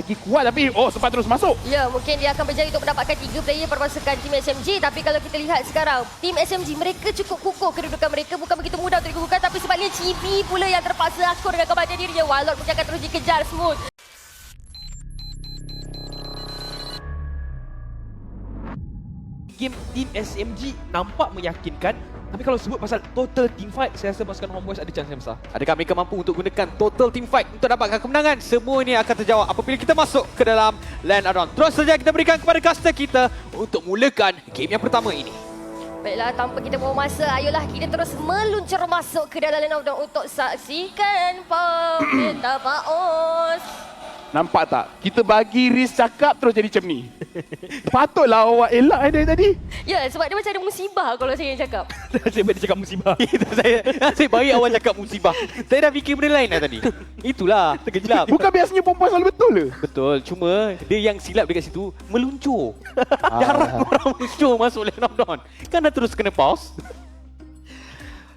lagi kuat tapi sempat terus masuk. Ya, mungkin dia akan berjaya untuk mendapatkan 3 player perpasukan tim SMG. Tapi kalau kita lihat sekarang, tim SMG mereka cukup kukuh kedudukan mereka. Bukan begitu mudah untuk dikukuhkan. Tapi sebaliknya Chibi pula yang terpaksa akur dengan kematian dirinya. Warlord mungkin akan terus dikejar smooth. Game tim SMG nampak meyakinkan. Tapi kalau sebut pasal total team fight, saya rasa pasukan Homeboys ada chance yang besar. Adakah mereka mampu untuk gunakan total team fight untuk dapatkan kemenangan? Semua ini akan terjawab apabila kita masuk ke dalam Land Around. Terus saja kita berikan kepada caster kita untuk mulakan game yang pertama ini. Baiklah, tanpa kita buang masa, ayolah kita terus meluncur masuk ke dalam Land of Dawn untuk saksikan pemerintah Paus. Nampak tak? Kita bagi Riz cakap terus jadi macam ni. Patutlah awak elak dari tadi. Ya, sebab dia macam ada musibah kalau saya cakap. Saya dia cakap musibah. saya bagi awal cakap musibah. Saya dah fikir benda lain dah tadi. Itulah, terkejap. Bukan biasanya perempuan selalu betul ke? Betul, cuma dia yang silap dekat situ meluncur. Jarang orang meluncur masuk Land of Dawn. Kan dah terus kena pause.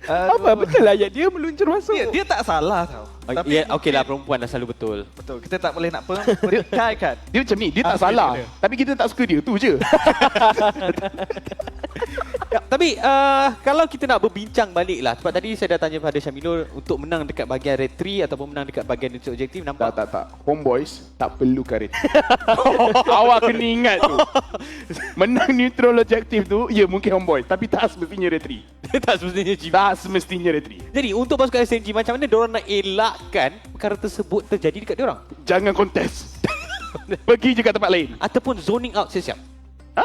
Apa? Betul lah ayat dia meluncur masuk. Dia tak salah tau. Tapi Ya, okeylah, perempuan dah selalu betul. betul, kita tak boleh nak perkaikan. Dia macam ni, dia tak salah. Tapi kita tak suka dia, tu je. Ya, tapi kalau kita nak berbincang balik lah, sebab tadi saya dah tanya pada Syamilur untuk menang dekat bahagian red 3 ataupun menang dekat bahagian neutral objektif, nampak? Tak. Homeboys tak perlu karet. Awak kena ingat tu. Menang neutral objektif tu, ya mungkin Homeboys. Tapi tak semestinya retri. Tak semestinya Jim. Tak semestinya retri. Jadi untuk pasukan SMG, macam mana diorang nak elakkan perkara tersebut terjadi dekat diorang? Jangan kontes. Pergi je kat tempat lain. Ataupun zoning out siap-siap.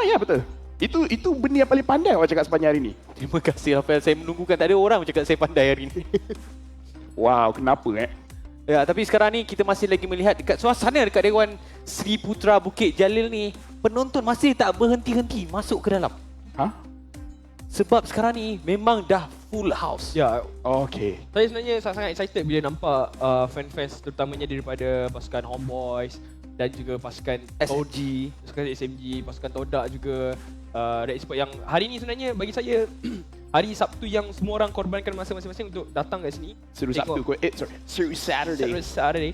Ya betul. Itu benda yang paling pandai awak cakap sepanjang hari ni. Terima kasih Rafael, saya menunggukan. Tak ada orang cakap saya pandai hari ni. Wow, kenapa Ya, tapi sekarang ni kita masih lagi melihat dekat suasana dekat Dewan Sri Putra Bukit Jalil ni, penonton masih tak berhenti-henti masuk ke dalam. Sebab sekarang ni memang dah full house. Ya, Okey. saya sebenarnya sangat excited bila nampak fanfest terutamanya daripada pasukan Homeboys dan juga pasukan OG, pasukan SMG, pasukan Todak juga. Dan sebab yang hari ni sebenarnya bagi saya hari Sabtu yang semua orang korbankan masa masing-masing untuk datang kat sini. Seru Sabtu kot. Seru Saturday. Saturday.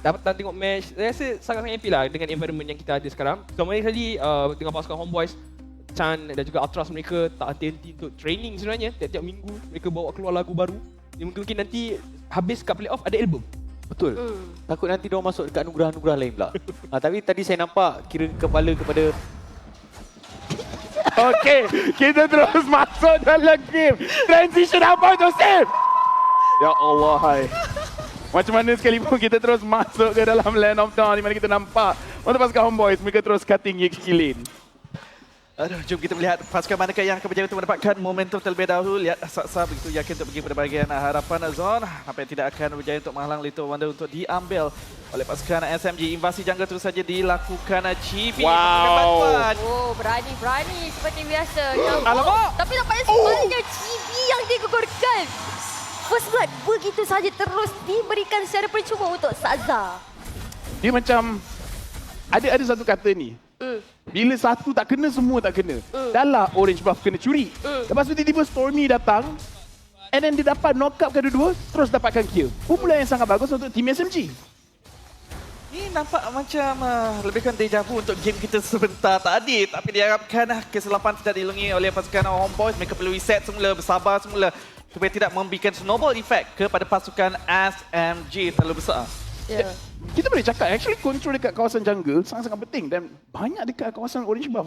Dapat tengok match. Saya rasa sangat-sangat happy lah dengan environment yang kita ada sekarang. Selama ni kali dengan pasukan Homeboys, Chan dan juga Atras mereka tak henti-henti untuk training sebenarnya. Tiap-tiap minggu mereka bawa keluar lagu baru. Mungkin nanti habis kat playoff ada album. Betul. Takut nanti diorang masuk dekat anugerah-anugerah lain pula. Tapi tadi saya nampak kira kepala kepada... Okey, kita terus masuk dalam game. Transition apa tu, Steve? Ya Allah, hai. Macam mana sekalipun kita terus masuk ke dalam Land of Dawn di mana kita nampak untuk pasukan Homeboys mereka terus cutting killing. Aduh, jom kita melihat pasukan manakah yang akan berjaya untuk mendapatkan momentum terlebih dahulu. Lihat Saksa begitu yakin untuk pergi pada bahagian harapan zone. Nampaknya tidak akan berjaya untuk menghalang Little Wonder untuk diambil oleh pasukan SMG. Invasi jungle terus saja dilakukan Chibi. Wow. Berani seperti biasa. Alamak. Tapi nampaknya sebaliknya Chibi yang digugurkan. First blood begitu saja terus diberikan secara percuma untuk Saksa. Dia macam ada satu kata ni. Bila satu tak kena, semua tak kena. Dah lah orange buff kena curi. Lepas tu tiba-tiba Stormy datang. And then dia dapat knock up kedua-dua, terus dapatkan kill. Permulaan yang sangat bagus untuk tim SMG. Ini nampak macam lebih kurang deja vu untuk game kita sebentar tadi. Tapi diharapkan kesilapan tidak dilungi oleh pasukan Homeboys. Mereka perlu reset semula, bersabar semula supaya tidak memberikan snowball effect kepada pasukan SMG terlalu besar. Ya. Kita boleh cakap, actually control dekat kawasan jungle sangat-sangat penting dan banyak dekat kawasan orange buff.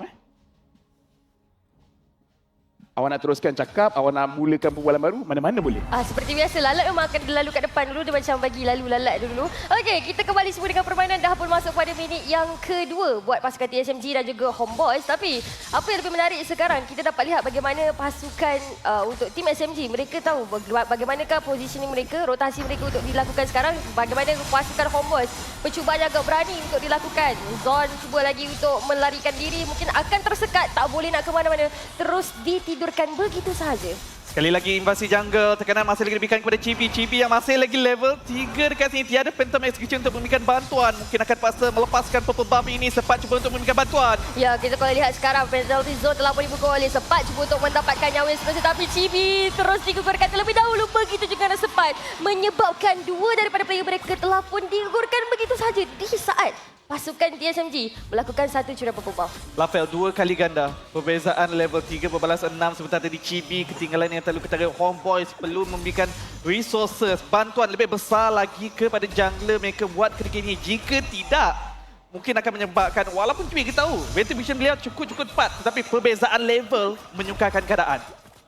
Awak nak teruskan cakap, awak nak mulakan perbualan baru, mana-mana boleh. Seperti biasa, Lalat memang akan lalu kat depan dulu. Dia macam bagi lalu Lalat dulu. Okey, kita kembali semua dengan permainan. Dah pun masuk pada minit yang kedua buat pasukan TSMG dan juga Homeboys. Tapi, apa yang lebih menarik sekarang, kita dapat lihat bagaimana pasukan untuk tim SMG. Mereka tahu bagaimanakah positioning mereka, rotasi mereka untuk dilakukan sekarang. Bagaimana pasukan Homeboys, percubaan yang agak berani untuk dilakukan. Zon cuba lagi untuk melarikan diri. Mungkin akan tersekat, tak boleh nak ke mana-mana. Terus ditidurkan begitu sahaja. Sekali lagi invasi jungle, tekanan masih lagi diberikan kepada Chibi. Chibi yang masih lagi level 3 dekat sini. Tiada Phantom Execution untuk memberikan bantuan. Mungkin akan paksa melepaskan Purple Buff ini. Sepat cuba untuk memberikan bantuan. Ya, kita kalau lihat sekarang penalty zone telah pun dibuka oleh Sepat cuba untuk mendapatkan nyawa seterusnya. Tapi Chibi terus digugurkan terlebih dahulu. Begitu juga dengan Sepat. Menyebabkan dua daripada player mereka telah pun digugurkan begitu saja di saat pasukan TSMG melakukan satu curian purple buff. Lafel 2 kali ganda. Perbezaan level 3 berbalas 6 sebentar tadi Chibi ketinggalan yang terlalu ketara. Homeboys perlu memberikan resources, bantuan lebih besar lagi kepada jungler mereka buat ketika ini. Jika tidak, mungkin akan menyebabkan, walaupun Chibi kita tahu Retribution beliau cukup cepat, tetapi perbezaan level menyukarkan keadaan.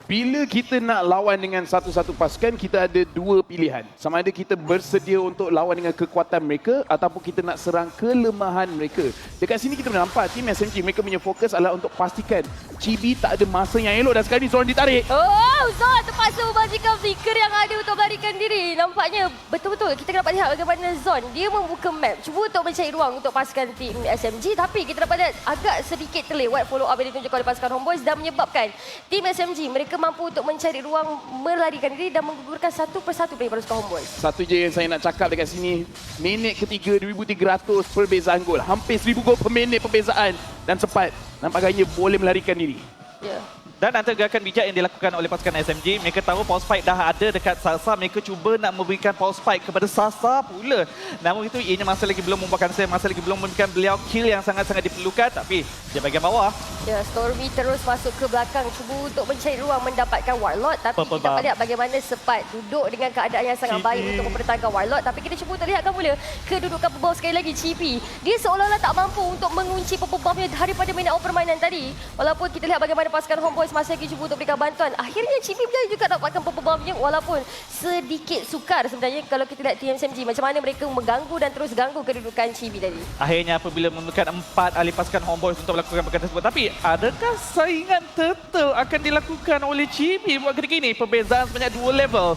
Bila kita nak lawan dengan satu-satu pasukan, kita ada dua pilihan. Sama ada kita bersedia untuk lawan dengan kekuatan mereka ataupun kita nak serang kelemahan mereka. Dekat sini kita boleh nampak tim SMG mereka punya fokus adalah untuk pastikan Chibi tak ada masa yang elok dan sekarang ni Zon ditarik. Oh, Zon terpaksa membagikan flicker yang ada untuk melarikan diri. Nampaknya betul-betul kita dapat lihat bagaimana Zon dia membuka map, cuba untuk mencari ruang untuk pasukan tim SMG, tapi kita dapat lihat agak sedikit terlewat follow up yang ditunjukkan oleh pasukan Homeboys dan menyebabkan tim SMG mereka mampu untuk mencari ruang melarikan diri dan menggugurkan satu persatu player pasukan Homeboys. Satu je yang saya nak cakap dekat sini, minit ketiga 2,300 perbezaan gol. Hampir 1,000 gol per minit perbezaan dan cepat. Nampaknya boleh melarikan diri. Ya. Dan antara gerakan bijak yang dilakukan oleh pasukan SMG, mereka tahu pulse fight dah ada dekat Sasa, mereka cuba nak memberikan pulse fight kepada Sasa pula. Namun itu ianya masih lagi belum membuahkan hasil, masih lagi belum memberikan beliau kill yang sangat-sangat diperlukan, tapi dia bahagian bawah. Ya, Stormy terus masuk ke belakang cuba untuk mencari ruang mendapatkan Warlord, tapi Purple kita dapat Buff. lihat bagaimana Sepat duduk dengan keadaan yang sangat baik untuk mempertahankan Warlord, tapi kita cuba untuk lihatkan mula kedudukan Purple Buff sekali lagi. Chibi dia seolah-olah tak mampu untuk mengunci Purple Buff-nya daripada minit awal permainan tadi. Walaupun kita lihat bagaimana pasukan Homeboys masih lagi cuba untuk berikan bantuan, akhirnya Chibi dia juga dapatkan Purple Buff-nya walaupun sedikit sukar sebenarnya kalau kita lihat TSMG macam mana mereka mengganggu dan terus ganggu kedudukan Chibi tadi. Akhirnya apabila memerlukan 4 ahli pasukan Homeboys untuk melakukan perkara tersebut. Tapi adakah saingan turtle akan dilakukan oleh Chibi buat ketika ini? Perbezaan sebanyak 2 level.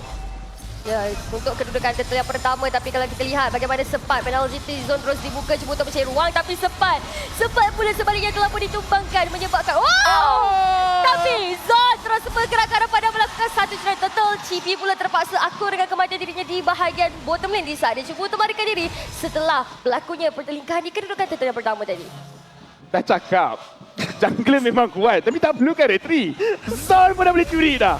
Ya, untuk kedudukan turtle yang pertama, tapi kalau kita lihat bagaimana Sepat penalty zone terus dibuka cuba untuk mencari ruang, tapi Sepat pula sebaliknya telah pun ditumbangkan menyebabkan tapi Zon terus bergerak ke arah pada melakukan satu curian turtle. Chibi pula terpaksa akur dengan kematian dirinya di bahagian bottom lane di saat dia cuba untuk melarikan diri setelah berlakunya pertelingkahan di kedudukan turtle yang pertama tadi. Dah cakap, jungler memang kuat tapi tak perlukan retri. Zon pun dah boleh curi dah.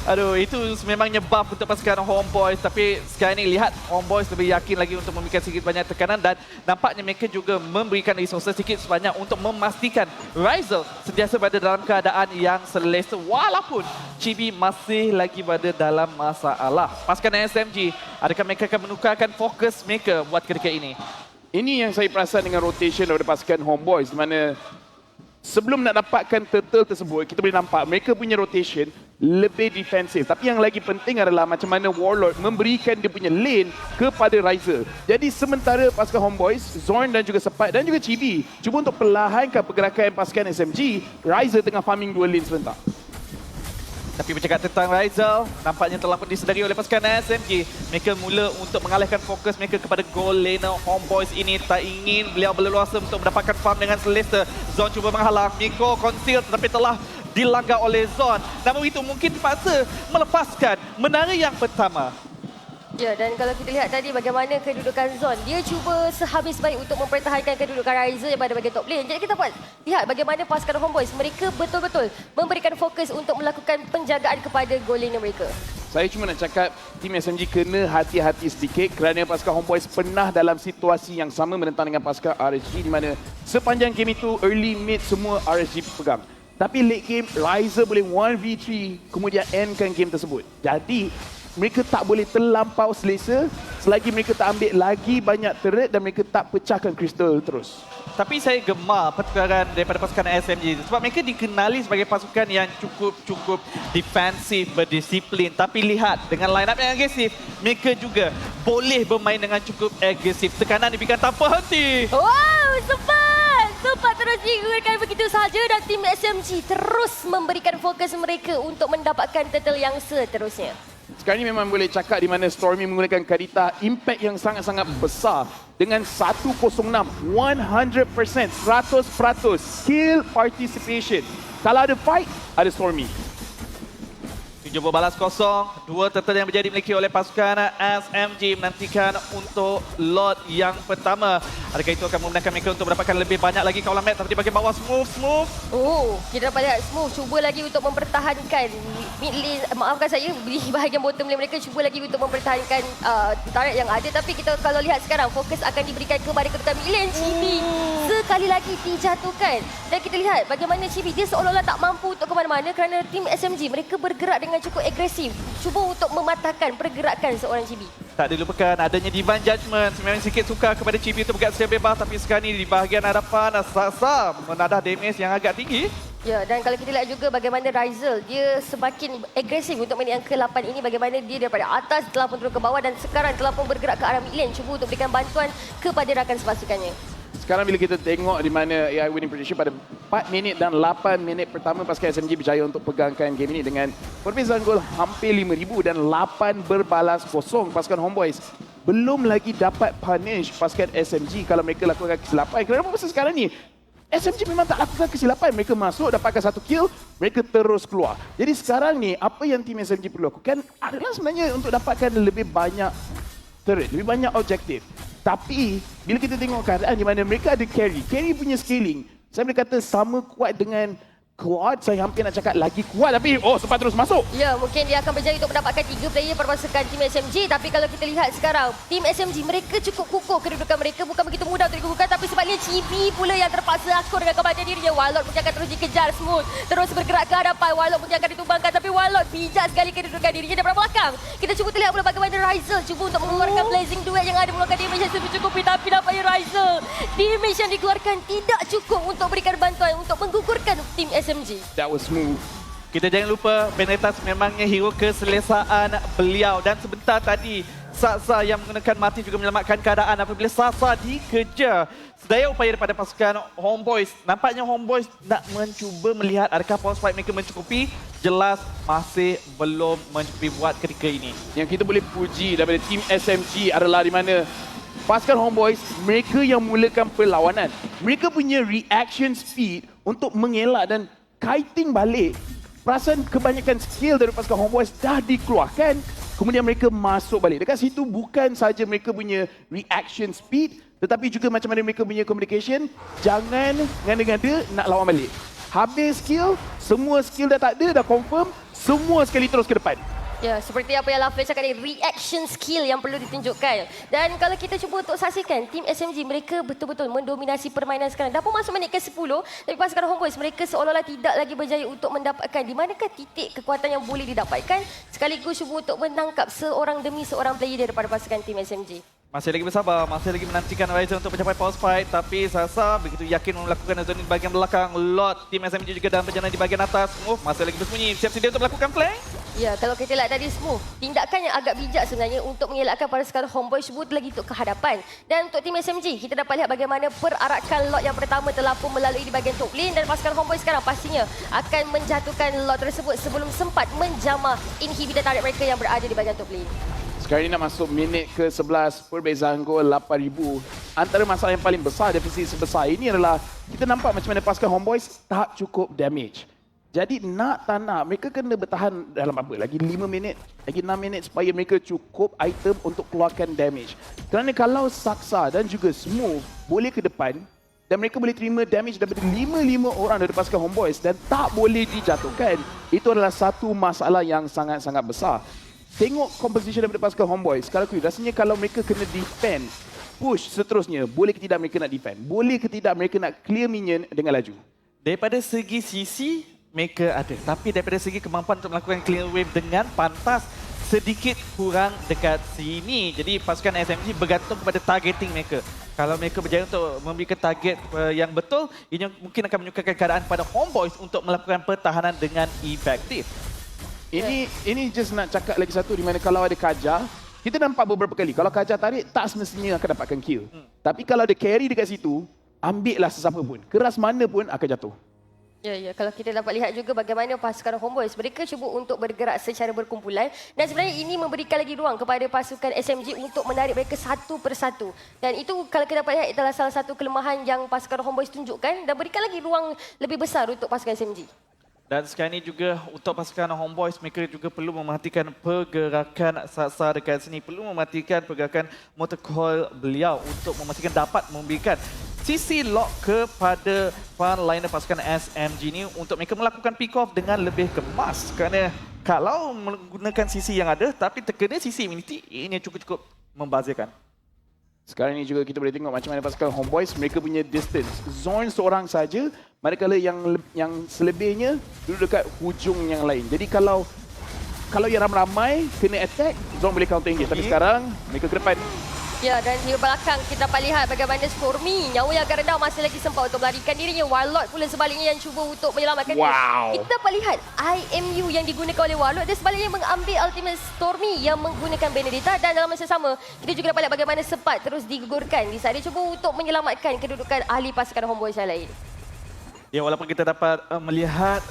Aduh, itu memangnya buff untuk pasukan Homeboys. Tapi sekarang ni lihat Homeboys lebih yakin lagi untuk memberikan sedikit banyak tekanan. Dan nampaknya mereka juga memberikan resources sedikit sebanyak untuk memastikan Ryzel sentiasa berada dalam keadaan yang selesa. Walaupun Chibi masih lagi berada dalam masalah. Pasukan SMG, adakah mereka akan menukarkan fokus mereka buat ketika ini? Ini yang saya perasan dengan rotation daripada pasukan Homeboys, di mana sebelum nak dapatkan turtle tersebut, kita boleh nampak mereka punya rotation lebih defensif. Tapi yang lagi penting adalah macam mana Warlord memberikan dia punya lane kepada Ryzer. Jadi sementara pasukan Homeboys, Zorn dan juga Sepat dan juga Chibi cuba untuk perlahankan pergerakan pasukan SMG, Ryzer tengah farming 2 lane sebentar. Tapi bercakap tentang Ryzel, nampaknya telah pun disedari oleh pasukan SMG. Mereka mula untuk mengalihkan fokus mereka kepada goal laner Homeboys ini. Tak ingin beliau berleluasa untuk mendapatkan farm dengan selesa. Zon cuba menghalang, Miko conceal tetapi telah dilanggar oleh Zon. Namun itu mungkin terpaksa melepaskan menara yang pertama. Ya, dan kalau kita lihat tadi bagaimana kedudukan Zon, dia cuba sehabis baik untuk mempertahankan kedudukan Ryzer pada bahagian top lane. Jadi kita dapat lihat bagaimana pasukan Homeboys, mereka betul-betul memberikan fokus untuk melakukan penjagaan kepada goal lane mereka. Saya cuma nak cakap tim SMG kena hati-hati sedikit kerana pasukan Homeboys pernah dalam situasi yang sama menentang dengan pasukan RSG di mana sepanjang game itu early mid semua RSG pegang. Tapi late game Ryzer boleh 1v3 kemudian endkan game tersebut. Jadi mereka tak boleh terlampau selesa selagi mereka tak ambil lagi banyak turret dan mereka tak pecahkan kristal terus. Tapi saya gemar pertukaran daripada pasukan SMG sebab mereka dikenali sebagai pasukan yang cukup defensif, berdisiplin. Tapi lihat dengan line up yang agresif, mereka juga boleh bermain dengan cukup agresif. Tekanan diberikan tanpa henti. Wow, Sepat terus digunakan begitu sahaja dan tim SMG terus memberikan fokus mereka untuk mendapatkan turtle yang seterusnya. Sekarang ni memang boleh cakap di mana Stormy menggunakan Kadita impact yang sangat-sangat besar dengan 106, 100%, 100% kill participation. Kalau ada fight, ada Stormy. 7 berbalas kosong, 2 turtle yang menjadi dimiliki oleh pasukan SMG menantikan untuk lot yang pertama. Adakah itu akan memudahkan mereka untuk mendapatkan lebih banyak lagi kawalan map, tapi di bahagian bawah Smooth. Oh, kita dapat lihat Smooth cuba lagi untuk mempertahankan mid lane, maafkan saya, di bahagian bottom lane mereka cuba lagi untuk mempertahankan turret yang ada, tapi kita kalau lihat sekarang fokus akan diberikan kepada kedudukan mid lane. Chibi sekali lagi dijatuhkan dan kita lihat bagaimana Chibi dia seolah-olah tak mampu untuk ke mana-mana kerana tim SMG mereka bergerak dengan cukup agresif, cuba untuk mematahkan pergerakan seorang Chibi. Tak dilupakan adanya Divine Judgment. Memang sikit suka kepada Chibi untuk bergerak secara bebas, tapi sekarang ini di bahagian hadapan Sasa menadah damage yang agak tinggi. Ya, dan kalau kita lihat juga bagaimana Ryzel, dia semakin agresif untuk minit yang ke-8 ini, bagaimana dia daripada atas telah pun turun ke bawah dan sekarang telah pun bergerak ke arah mid lane, cuba untuk berikan bantuan kepada rakan sepasukannya. Sekarang bila kita tengok di mana AI winning position pada 4 minit dan 8 minit pertama pasukan SMG berjaya untuk pegangkan game ini dengan perbezaan gol hampir 5,000 dan 8 berbalas kosong pasukan Homeboys. Belum lagi dapat punish pasukan SMG kalau mereka lakukan kesilapan. Kerana masa sekarang ni SMG memang tak lakukan kesilapan. Mereka masuk, dapatkan 1 kill, mereka terus keluar. Jadi sekarang ni apa yang tim SMG perlu lakukan adalah sebenarnya untuk dapatkan lebih banyak turret, lebih banyak objektif. Tapi bila kita tengok keadaan di mana mereka ada carry punya scaling, saya boleh kata sama kuat dengan Quad. Saya hampir nak cakap lagi kuat, tapi sempat terus masuk. Ya, mungkin dia akan berjaya untuk mendapatkan 3 player perpasukan tim SMG. Tapi kalau kita lihat sekarang, tim SMG mereka cukup kukuh kedudukan mereka. Bukan begitu mudah untuk dikukuhkan, tapi sebabnya Chibi pula yang terpaksa akur dengan kematian dirinya. Warlord mungkin akan terus dikejar Smooth, terus bergerak ke hadapan. Warlord mungkin akan ditumbangkan, tapi Warlord bijak sekali kedudukan dirinya daripada belakang. Kita cuba lihat pula bagaimana Ryzel cuba untuk mengeluarkan Blazing Duet yang ada, mengeluarkan damage yang mencukupi. Tapi nampaknya Ryzel, damage yang dikeluarkan tidak cukup untuk berikan bantuan untuk menggugurkan tim SMG. That was smooth. Kita jangan lupa Benetas memangnya hero keselesaan beliau, dan sebentar tadi Sasa yang menggunakan mati juga menyelamatkan keadaan apabila Sasa dikejar. Sedaya upaya daripada pasukan Homeboys. Nampaknya Homeboys nak mencuba melihat adakah power spike mereka mencukupi. Jelas masih belum mencukupi buat ketika ini. Yang kita boleh puji daripada tim SMG adalah di mana pasukan Homeboys, mereka yang mulakan perlawanan. Mereka punya reaction speed untuk mengelak dan kiting balik. Perasan kebanyakan skill dari pasukan Homeboys dah dikeluarkan. Kemudian mereka masuk balik. Dekat situ bukan saja mereka punya reaction speed, tetapi juga macam mana mereka punya communication. Jangan ngada-ngada nak lawan balik. Habis skill, semua skill dah tak ada, dah confirm. Semua sekali terus ke depan. Ya, seperti apa yang Lafleur cakap ni, reaction skill yang perlu ditunjukkan. Dan kalau kita cuba untuk saksikan, tim SMG mereka betul-betul mendominasi permainan sekarang. Dah pun masuk minit ke-10, tapi pasukan Homeboys mereka seolah-olah tidak lagi berjaya untuk mendapatkan di manakah titik kekuatan yang boleh didapatkan, sekaligus cuba untuk menangkap seorang demi seorang player daripada pasukan tim SMG. Masih lagi bersabar, masih lagi menantikan Ryzen untuk mencapai power spike, tapi Sasa begitu yakin melakukan zoning di bahagian belakang. Lot tim SMG juga dalam perjalanan di bahagian atas. Smooth masih lagi bersembunyi, siap sedia untuk melakukan flank. Ya, kalau kita lihat tadi Smooth, tindakan yang agak bijak sebenarnya untuk mengelakkan pasukan Homeboys cuba lagi untuk ke hadapan. Dan untuk tim SMG, kita dapat lihat bagaimana perarakan lot yang pertama telah pun melalui di bahagian top lane, dan pasukan Homeboys sekarang pastinya akan menjatuhkan lot tersebut sebelum sempat menjamah inhibitor tarik mereka yang berada di bahagian top lane. Sekarang ini nak masuk minit ke-11, perbezaan gol 8,000. Antara masalah yang paling besar, defisit sebesar ini adalah kita nampak macam mana pasukan Homeboys tak cukup damage. Jadi nak tak nak, mereka kena bertahan dalam apa? Lagi 5 minit, lagi 6 minit supaya mereka cukup item untuk keluarkan damage. Kerana kalau Saksa dan juga Smooth boleh ke depan dan mereka boleh terima damage daripada 5 orang dari pasukan Homeboys dan tak boleh dijatuhkan, itu adalah satu masalah yang sangat-sangat besar. Tengok composition daripada pasukan Homeboys. Kalau aku rasanya kalau mereka kena defend, push seterusnya, boleh ke tidak mereka nak defend? Boleh ke tidak mereka nak clear minion dengan laju? Daripada segi sisi, mereka ada. Tapi daripada segi kemampuan untuk melakukan clear wave dengan pantas, sedikit kurang dekat sini. Jadi pasukan SMG bergantung kepada targeting mereka. Kalau mereka berjaya untuk memberikan target yang betul, ini mungkin akan menyukarkan keadaan pada Homeboys untuk melakukan pertahanan dengan efektif. Ini just nak cakap lagi satu di mana kalau ada Kaja, kita nampak beberapa kali kalau Kaja tarik tak semestinya akan dapatkan kill. Tapi kalau ada carry dekat situ, ambillah sesiapa pun. Keras mana pun akan jatuh. Ya, kalau kita dapat lihat juga bagaimana pasukan Homeboys mereka cuba untuk bergerak secara berkumpulan, dan sebenarnya ini memberikan lagi ruang kepada pasukan SMG untuk menarik mereka satu persatu. Dan itu kalau kita dapat lihat adalah salah satu kelemahan yang pasukan Homeboys tunjukkan dan berikan lagi ruang lebih besar untuk pasukan SMG. Dan sekarang ini juga untuk pasukan Homeboys, mereka juga perlu memerhatikan pergerakan Saksa dekat sini. Perlu memerhatikan pergerakan motor coil beliau untuk memastikan dapat memberikan sisi lock kepada frontliner pasukan SMG ini untuk mereka melakukan pick off dengan lebih kemas. Kerana kalau menggunakan sisi yang ada tapi terkena sisi immunity, ini cukup-cukup membazirkan. Sekarang ni juga kita boleh tengok macam mana pasukan Homeboys, mereka punya distance. Zone seorang saja, manakala yang selebihnya duduk dekat hujung yang lain. Jadi kalau yang ramai-ramai kena attack, Zone boleh counter engage. Tapi sekarang mereka ke depan. Ya, dan di belakang kita dapat lihat bagaimana Stormy nyawa yang agak rendah masih lagi sempat untuk melarikan dirinya. Warlord pula sebaliknya yang cuba untuk menyelamatkan dia. Kita dapat lihat IMU yang digunakan oleh Warlord dan sebaliknya mengambil ultimate Stormy yang menggunakan Benedetta, dan dalam masa sama kita juga dapat lihat bagaimana sempat terus digugurkan di saat dia cuba untuk menyelamatkan kedudukan ahli pasukan Homeboys yang lain. Ya, walaupun kita dapat melihat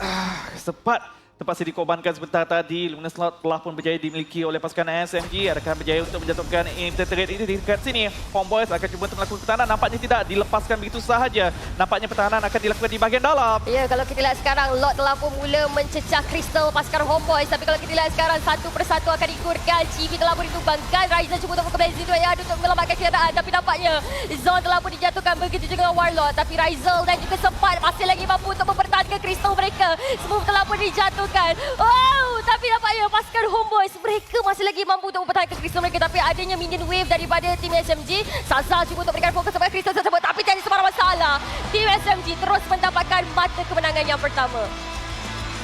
sempat terpaksa dikorbankan sebentar tadi, Luminous Slot telah pun berjaya dimiliki oleh pasukan SMG. Adakah berjaya untuk menjatuhkan Interturret ini di dekat sini? Homeboys akan cuba untuk melakukan pertahanan. Nampaknya tidak dilepaskan begitu sahaja. Nampaknya pertahanan akan dilakukan di bahagian dalam. Ya, kalau kita lihat sekarang, Lord telah pun mula mencecah kristal pasukan Homeboys. Tapi kalau kita lihat sekarang, satu persatu akan digugurkan. Chibi telah pun ditumbangkan. Ryzen cuba untuk memperbaiki situasi yang ada untuk menyelamatkan keadaan. Tapi nampaknya Zone telah pun dijatuhkan. Begitu juga dengan Warlord. Tapi Ryzel dan juga sempat masih lagi mampu untuk mempertahankan kristal mereka. Semua telah pun dijatuhkan. Wow, tapi nampaknya pasukan Homeboys mereka masih lagi mampu untuk mempertahankan kristal mereka, tapi adanya minion wave daripada tim SMG. Salsa cuba untuk berikan fokus kepada kristal tersebut, tapi tiada sebarang masalah. Tim SMG terus mendapatkan mata kemenangan yang pertama.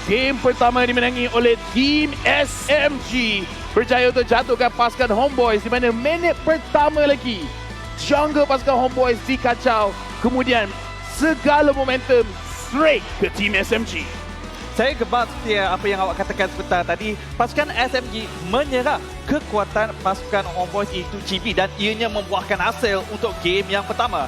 Game pertama dimenangi oleh tim SMG, berjaya untuk jatuhkan pasukan Homeboys di mana minit pertama lagi jungle pasukan Homeboys dikacau. Kemudian segala momentum straight ke tim SMG. Saya gebak seperti apa yang awak katakan sebentar tadi. Pasukan SMG menyerap kekuatan pasukan Homeboys itu Chibi dan ianya membuahkan hasil untuk game yang pertama.